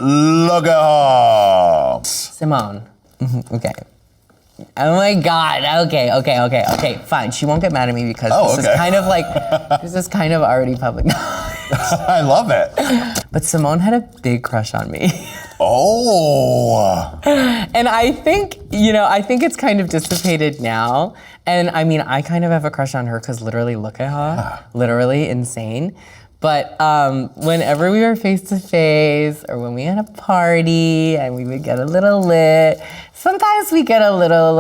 Look at her. Symone. Okay. Oh my God. Okay. Fine. She won't get mad at me because this is kind of already public knowledge. I love it. But Symone had a big crush on me. Oh. And I think it's kind of dissipated now. And I mean, I kind of have a crush on her because literally, look at her. Literally insane. But whenever we were face to face or when we had a party and we would get a little lit, sometimes we get a little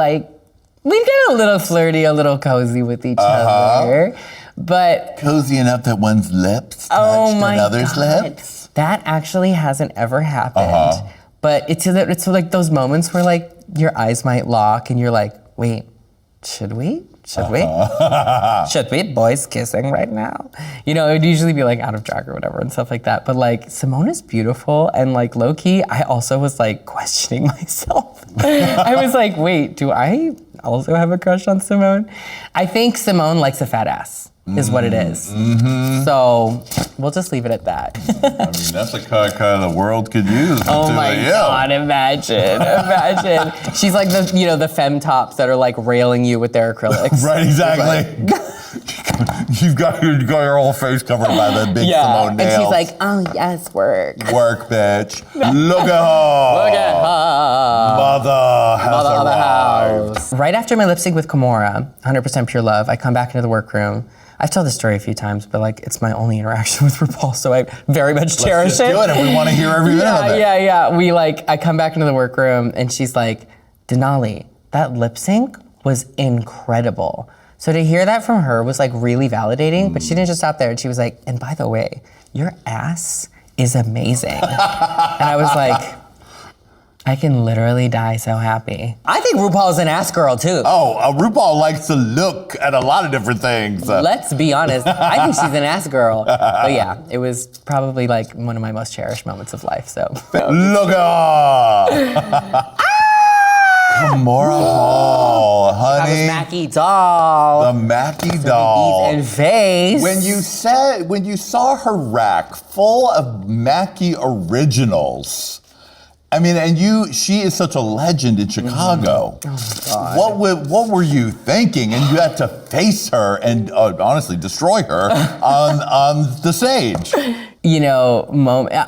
flirty, a little cozy with each other. But cozy enough that one's lips touched another's lips? That actually hasn't ever happened. But it's like those moments where like your eyes might lock and you're like, wait, should we? Should we? Should we? Boys kissing right now? You know, it would usually be like out of drag or whatever and stuff like that. But like Symone is beautiful and like low key, I also was like questioning myself. I was like, wait, do I also have a crush on Symone? I think Symone likes a fat ass. Is what it is. So we'll just leave it at that. I mean, that's a kind the world could use. Oh my God, imagine. She's like the femme tops that are like railing you with their acrylics. Right, exactly. You've got your whole face covered by the big Symone nails. And she's like, oh yes, work. Work, bitch. Look at her. Mother has arrived. Right after my lip sync with Kimora, 100% Pure Love, I come back into the workroom. I've told this story a few times, but like it's my only interaction with RuPaul, so I very much cherish it. Let's just do it, and we want to hear every minute of it. Yeah. I come back into the workroom, and she's like, Denali, that lip sync was incredible. So to hear that from her was like really validating, but she didn't just stop there. And she was like, and by the way, your ass is amazing. And I was like, I can literally die so happy. I think RuPaul's an ass girl too. RuPaul likes to look at a lot of different things. Let's be honest, I think she's an ass girl. But yeah, it was probably like one of my most cherished moments of life, so. Look at her. Kimora Hall, honey. That was Mackie doll. The Mackie doll. And face. When you saw her rack full of Mackie originals, I mean, and she is such a legend in Chicago. Oh my God. What were you thinking? And you had to face her and honestly destroy her on the stage. You know,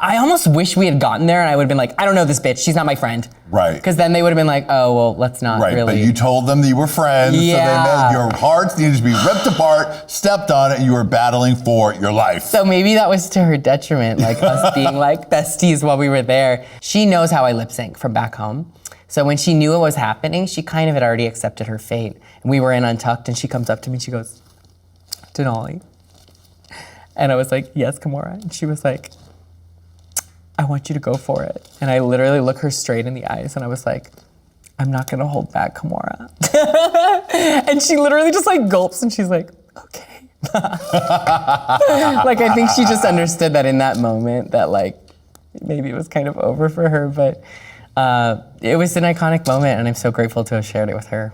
I almost wish we had gotten there and I would have been like, I don't know this bitch, she's not my friend. Right. Because then they would have been like, oh, well, let's not really. Right, but you told them that you were friends, so your hearts needed to be ripped apart, stepped on it, and you were battling for your life. So maybe that was to her detriment, like us being like besties while we were there. She knows how I lip sync from back home. So when she knew it was happening, she kind of had already accepted her fate. And we were in Untucked and she comes up to me and she goes, Denali. And I was like, yes, Kimora. And she was like, I want you to go for it. And I literally looked her straight in the eyes and I was like, I'm not gonna hold back, Kimora. And she literally just like gulps and she's like, okay. Like I think she just understood that in that moment that like, maybe it was kind of over for her, but it was an iconic moment and I'm so grateful to have shared it with her.